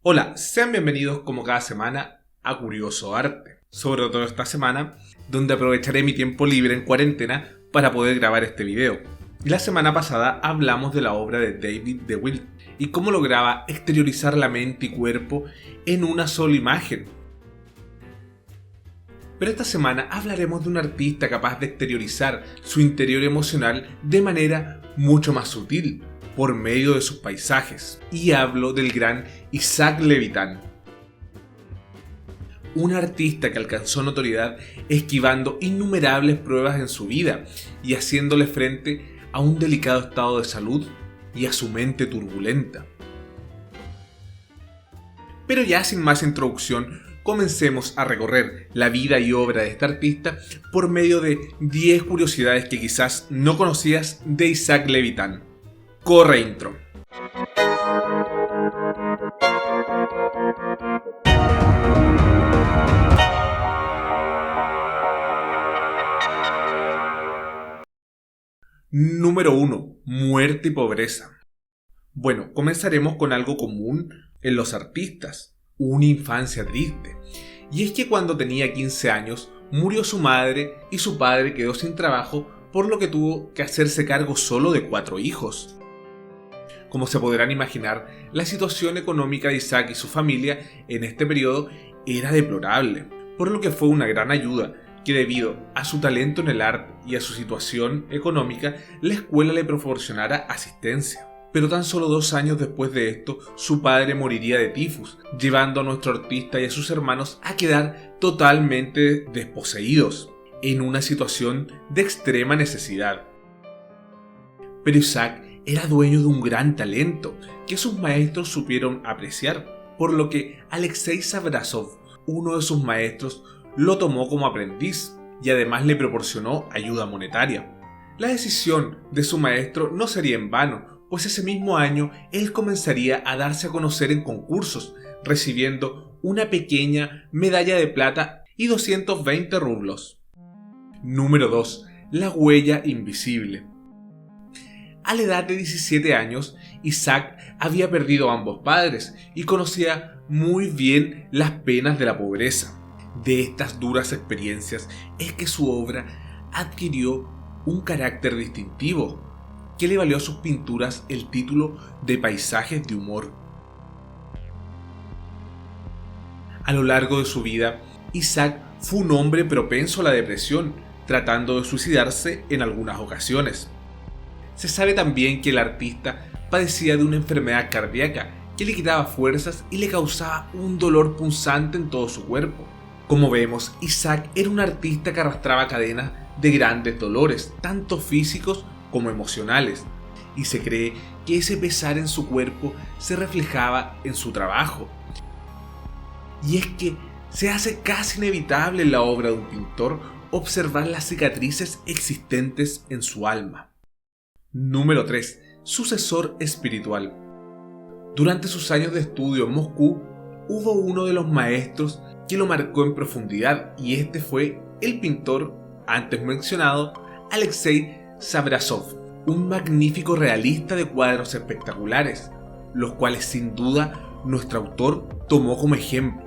Hola, sean bienvenidos como cada semana a Curioso Arte, sobre todo esta semana, donde aprovecharé mi tiempo libre en cuarentena para poder grabar este video. La semana pasada hablamos de la obra de David DeWitt y cómo lograba exteriorizar la mente y cuerpo en una sola imagen. Pero esta semana hablaremos de un artista capaz de exteriorizar su interior emocional de manera mucho más sutil, por medio de sus paisajes, y hablo del gran Isaac Levitan. Un artista que alcanzó notoriedad esquivando innumerables pruebas en su vida y haciéndole frente a un delicado estado de salud y a su mente turbulenta. Pero ya sin más introducción, comencemos a recorrer la vida y obra de este artista por medio de 10 curiosidades que quizás no conocías de Isaac Levitan. Corre intro. Número 1. Muerte y pobreza. Bueno, comenzaremos con algo común en los artistas, una infancia triste. Y es que cuando tenía 15 años, murió su madre y su padre quedó sin trabajo, por lo que tuvo que hacerse cargo solo de 4 hijos. Como se podrán imaginar, la situación económica de Isaac y su familia en este periodo era deplorable, por lo que fue una gran ayuda que, debido a su talento en el arte y a su situación económica, la escuela le proporcionara asistencia. Pero tan solo 2 años después de esto, su padre moriría de tifus, llevando a nuestro artista y a sus hermanos a quedar totalmente desposeídos, en una situación de extrema necesidad. Pero Isaac era dueño de un gran talento que sus maestros supieron apreciar, por lo que Alexei Sabrasov, uno de sus maestros, lo tomó como aprendiz y además le proporcionó ayuda monetaria. La decisión de su maestro no sería en vano, pues ese mismo año él comenzaría a darse a conocer en concursos, recibiendo una pequeña medalla de plata y 220 rublos. Número 2. La huella invisible. A la edad de 17 años, Isaac había perdido a ambos padres y conocía muy bien las penas de la pobreza. De estas duras experiencias es que su obra adquirió un carácter distintivo, que le valió a sus pinturas el título de paisajes de humor. A lo largo de su vida, Isaac fue un hombre propenso a la depresión, tratando de suicidarse en algunas ocasiones. Se sabe también que el artista padecía de una enfermedad cardíaca que le quitaba fuerzas y le causaba un dolor punzante en todo su cuerpo. Como vemos, Isaac era un artista que arrastraba cadenas de grandes dolores, tanto físicos como emocionales, y se cree que ese pesar en su cuerpo se reflejaba en su trabajo. Y es que se hace casi inevitable en la obra de un pintor observar las cicatrices existentes en su alma. Número 3. Sucesor espiritual. Durante sus años de estudio en Moscú, hubo uno de los maestros que lo marcó en profundidad, y este fue el pintor antes mencionado Alexei Sabrasov, un magnífico realista de cuadros espectaculares, los cuales sin duda nuestro autor tomó como ejemplo.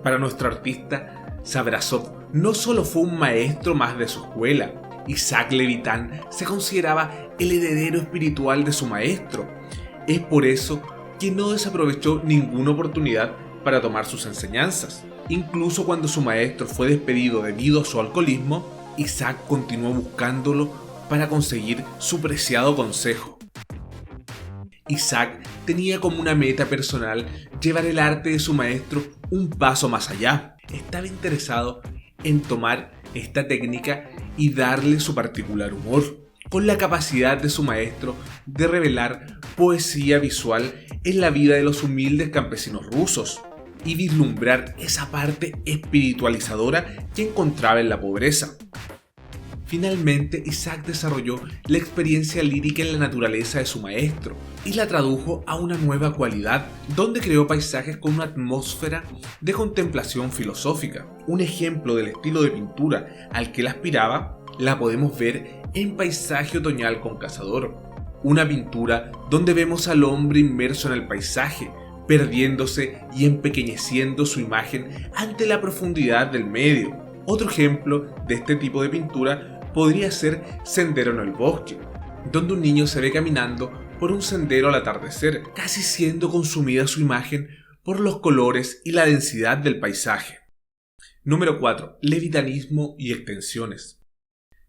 Para nuestro artista, Sabrasov no solo fue un maestro más de su escuela. Isaac Levitan se consideraba el heredero espiritual de su maestro. Es por eso que no desaprovechó ninguna oportunidad para tomar sus enseñanzas. Incluso cuando su maestro fue despedido debido a su alcoholismo, Isaac continuó buscándolo para conseguir su preciado consejo. Isaac tenía como una meta personal llevar el arte de su maestro un paso más allá. Estaba interesado en tomar esta técnica y darle su particular humor, con la capacidad de su maestro de revelar poesía visual en la vida de los humildes campesinos rusos y vislumbrar esa parte espiritualizadora que encontraba en la pobreza. Finalmente, Isaac desarrolló la experiencia lírica en la naturaleza de su maestro y la tradujo a una nueva cualidad, donde creó paisajes con una atmósfera de contemplación filosófica. Un ejemplo del estilo de pintura al que él aspiraba la podemos ver en Paisaje otoñal con Cazador, una pintura donde vemos al hombre inmerso en el paisaje, perdiéndose y empequeñeciendo su imagen ante la profundidad del medio. Otro ejemplo de este tipo de pintura podría ser Sendero en el bosque, donde un niño se ve caminando por un sendero al atardecer, casi siendo consumida su imagen por los colores y la densidad del paisaje. Número 4. Levitanismo y extensiones.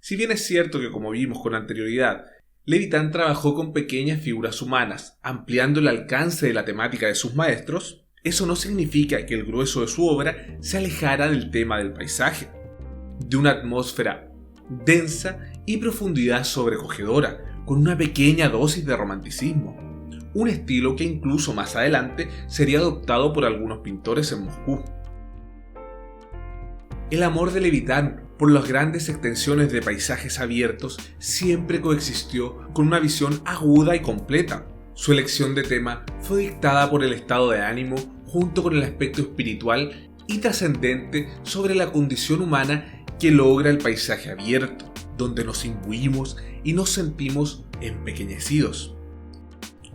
Si bien es cierto que, como vimos con anterioridad, Levitan trabajó con pequeñas figuras humanas, ampliando el alcance de la temática de sus maestros, eso no significa que el grueso de su obra se alejara del tema del paisaje, de una atmósfera densa y profundidad sobrecogedora, con una pequeña dosis de romanticismo, un estilo que incluso más adelante sería adoptado por algunos pintores en Moscú. El amor de Levitan por las grandes extensiones de paisajes abiertos siempre coexistió con una visión aguda y completa. Su elección de tema fue dictada por el estado de ánimo junto con el aspecto espiritual y trascendente sobre la condición humana que logra el paisaje abierto, donde nos imbuimos y nos sentimos empequeñecidos.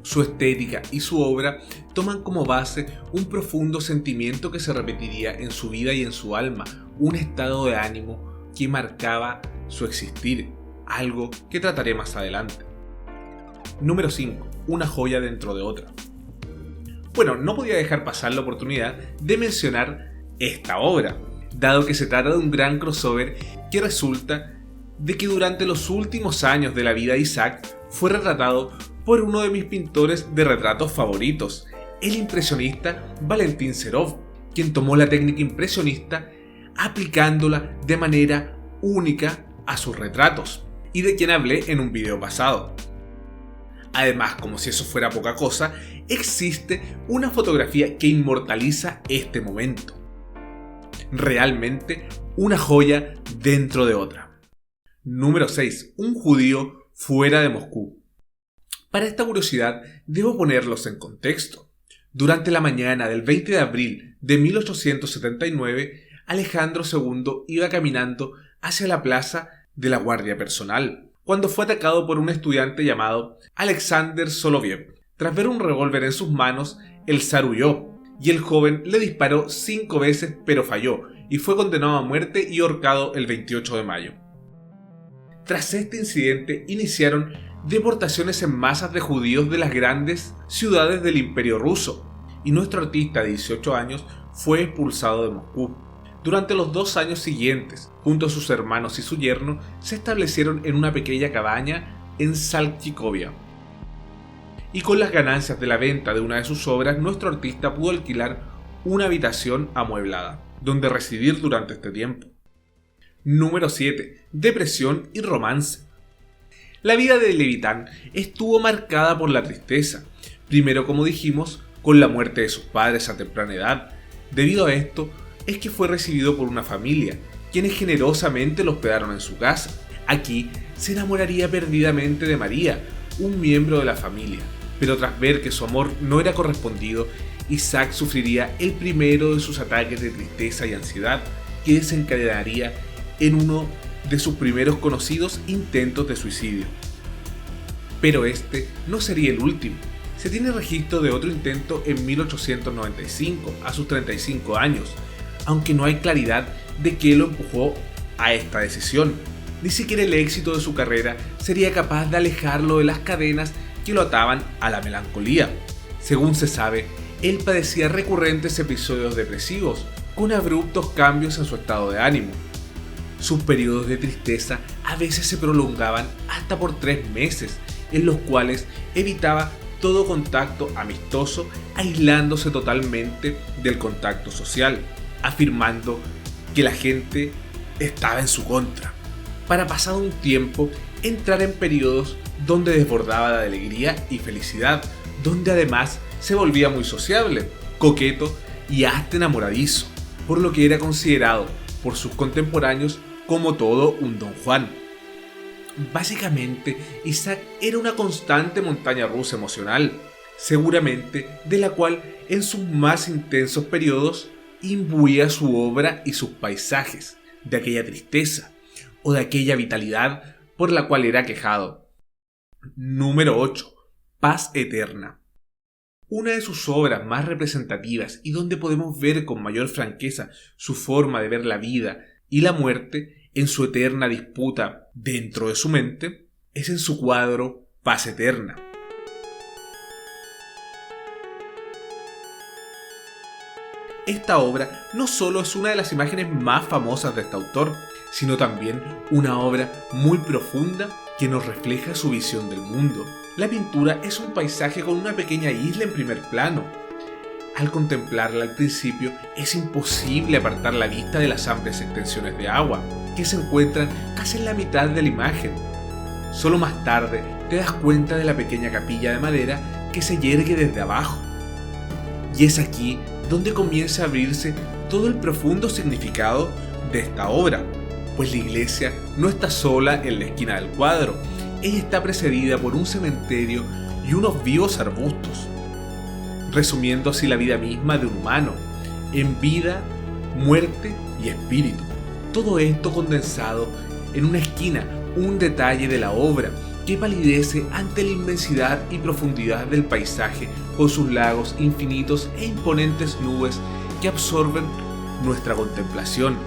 Su estética y su obra toman como base un profundo sentimiento que se repetiría en su vida y en su alma, un estado de ánimo que marcaba su existir, algo que trataré más adelante. Número 5. Una joya dentro de otra. Bueno, no podía dejar pasar la oportunidad de mencionar esta obra, dado que se trata de un gran crossover que resulta de que durante los últimos años de la vida de Isaac fue retratado por uno de mis pintores de retratos favoritos, el impresionista Valentín Serov, quien tomó la técnica impresionista aplicándola de manera única a sus retratos, y de quien hablé en un video pasado. Además, como si eso fuera poca cosa, existe una fotografía que inmortaliza este momento. Realmente una joya dentro de otra. Número 6. Un judío fuera de Moscú. Para esta curiosidad debo ponerlos en contexto. Durante la mañana del 20 de abril de 1879, Alejandro II iba caminando hacia la plaza de la Guardia Personal, cuando fue atacado por un estudiante llamado Alexander Soloviev. Tras ver un revólver en sus manos, el zar huyó, y el joven le disparó 5 veces pero falló, y fue condenado a muerte y ahorcado el 28 de mayo. Tras este incidente iniciaron deportaciones en masas de judíos de las grandes ciudades del Imperio Ruso, y nuestro artista de 18 años fue expulsado de Moscú. Durante los 2 años siguientes, junto a sus hermanos y su yerno, se establecieron en una pequeña cabaña en Saltyikovia. Y con las ganancias de la venta de una de sus obras, nuestro artista pudo alquilar una habitación amueblada, donde residir durante este tiempo. Número 7. Depresión y romance. La vida de Levitan estuvo marcada por la tristeza, primero, como dijimos, con la muerte de sus padres a temprana edad. Debido a esto, es que fue recibido por una familia, quienes generosamente lo hospedaron en su casa. Aquí se enamoraría perdidamente de María, un miembro de la familia, pero tras ver que su amor no era correspondido, Isaac sufriría el primero de sus ataques de tristeza y ansiedad, que desencadenaría en uno de sus primeros conocidos intentos de suicidio. Pero este no sería el último. Se tiene registro de otro intento en 1895, a sus 35 años, aunque no hay claridad de qué lo empujó a esta decisión. Ni siquiera el éxito de su carrera sería capaz de alejarlo de las cadenas que lo ataban a la melancolía. Según se sabe, él padecía recurrentes episodios depresivos, con abruptos cambios en su estado de ánimo. Sus periodos de tristeza a veces se prolongaban hasta por 3 meses, en los cuales evitaba todo contacto amistoso, aislándose totalmente del contacto social, afirmando que la gente estaba en su contra, para pasado un tiempo entrar en periodos donde desbordaba de alegría y felicidad, donde además se volvía muy sociable, coqueto y hasta enamoradizo, por lo que era considerado por sus contemporáneos como todo un Don Juan. Básicamente, Isaac era una constante montaña rusa emocional, seguramente de la cual en sus más intensos periodos imbuía su obra y sus paisajes, de aquella tristeza o de aquella vitalidad por la cual era aquejado. Número 8. Paz eterna. Una de sus obras más representativas y donde podemos ver con mayor franqueza su forma de ver la vida y la muerte en su eterna disputa dentro de su mente es en su cuadro Paz eterna. Esta obra no solo es una de las imágenes más famosas de este autor, sino también una obra muy profunda que nos refleja su visión del mundo. La pintura es un paisaje con una pequeña isla en primer plano. Al contemplarla al principio es imposible apartar la vista de las amplias extensiones de agua, que se encuentran casi en la mitad de la imagen. Solo más tarde te das cuenta de la pequeña capilla de madera que se yergue desde abajo. Y es aquí donde comienza a abrirse todo el profundo significado de esta obra, pues la iglesia no está sola en la esquina del cuadro, ella está precedida por un cementerio y unos vivos arbustos, resumiendo así la vida misma de un humano, en vida, muerte y espíritu. Todo esto condensado en una esquina, un detalle de la obra que palidece ante la inmensidad y profundidad del paisaje con sus lagos infinitos e imponentes nubes que absorben nuestra contemplación.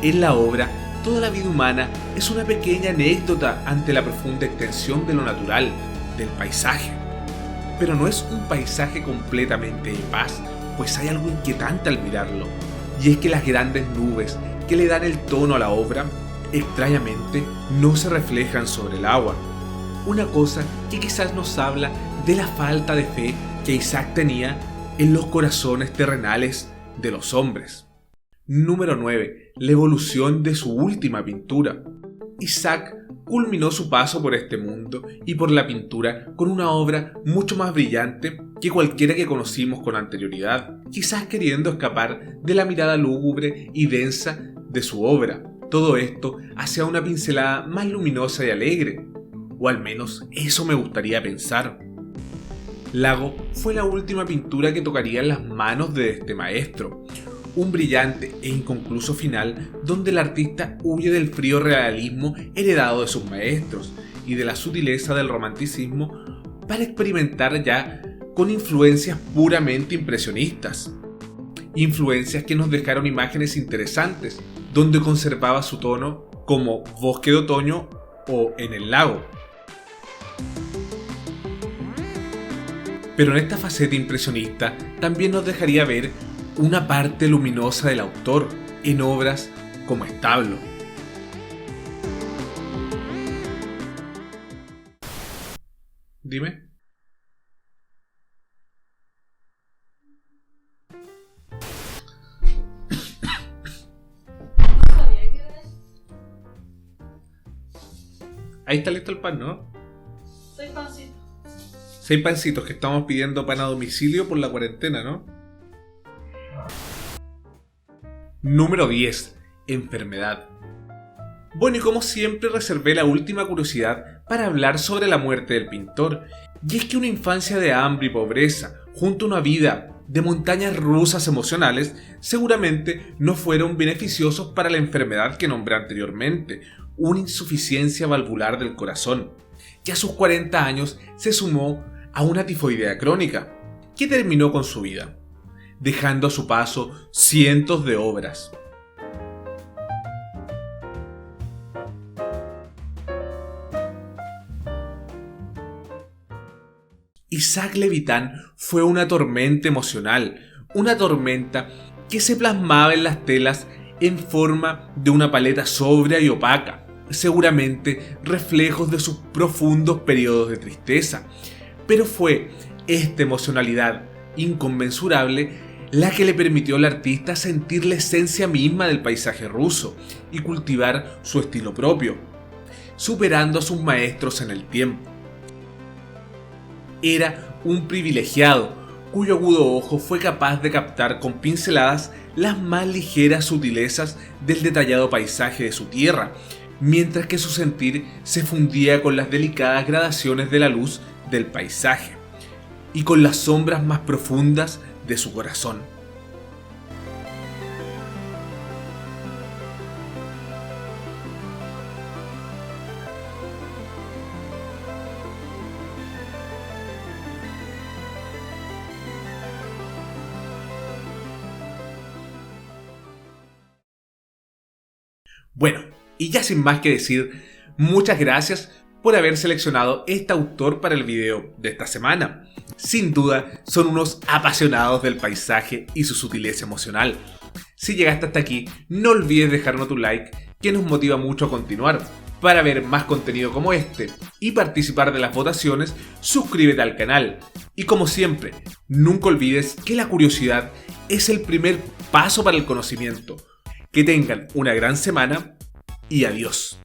En la obra, toda la vida humana es una pequeña anécdota ante la profunda extensión de lo natural, del paisaje. Pero no es un paisaje completamente de paz, pues hay algo inquietante al mirarlo, y es que las grandes nubes que le dan el tono a la obra, extrañamente, no se reflejan sobre el agua. Una cosa que quizás nos habla de la falta de fe que Isaac tenía en los corazones terrenales de los hombres. Número 9. La evolución de su última pintura. Isaac culminó su paso por este mundo y por la pintura con una obra mucho más brillante que cualquiera que conocimos con anterioridad, quizás queriendo escapar de la mirada lúgubre y densa de su obra. Todo esto hacia una pincelada más luminosa y alegre, o al menos eso me gustaría pensar. Lago fue la última pintura que tocaría en las manos de este maestro, un brillante e inconcluso final donde el artista huye del frío realismo heredado de sus maestros y de la sutileza del romanticismo para experimentar ya con influencias puramente impresionistas. Influencias que nos dejaron imágenes interesantes, donde conservaba su tono como Bosque de Otoño o En el Lago. Pero en esta faceta impresionista también nos dejaría ver una parte luminosa del autor en obras como Establo. Dime. Ahí está listo el pan, ¿no? 6 pancitos. 6 pancitos que estamos pidiendo pan a domicilio por la cuarentena, ¿no? Número 10. Enfermedad. Bueno, y como siempre reservé la última curiosidad para hablar sobre la muerte del pintor, y es que una infancia de hambre y pobreza, junto a una vida de montañas rusas emocionales, seguramente no fueron beneficiosos para la enfermedad que nombré anteriormente, una insuficiencia valvular del corazón, que a sus 40 años se sumó a una tifoidea crónica, que terminó con su vida, dejando a su paso cientos de obras. Isaac Levitan fue una tormenta emocional, una tormenta que se plasmaba en las telas en forma de una paleta sobria y opaca, seguramente reflejos de sus profundos periodos de tristeza, pero fue esta emocionalidad inconmensurable la que le permitió al artista sentir la esencia misma del paisaje ruso y cultivar su estilo propio, superando a sus maestros en el tiempo. Era un privilegiado cuyo agudo ojo fue capaz de captar con pinceladas las más ligeras sutilezas del detallado paisaje de su tierra, mientras que su sentir se fundía con las delicadas gradaciones de la luz del paisaje y con las sombras más profundas de su corazón. Bueno, y ya sin más que decir, muchas gracias por haber seleccionado este autor para el video de esta semana. Sin duda, son unos apasionados del paisaje y su sutileza emocional. Si llegaste hasta aquí, no olvides dejarnos tu like, que nos motiva mucho a continuar. Para ver más contenido como este y participar de las votaciones, suscríbete al canal. Y como siempre, nunca olvides que la curiosidad es el primer paso para el conocimiento. Que tengan una gran semana y adiós.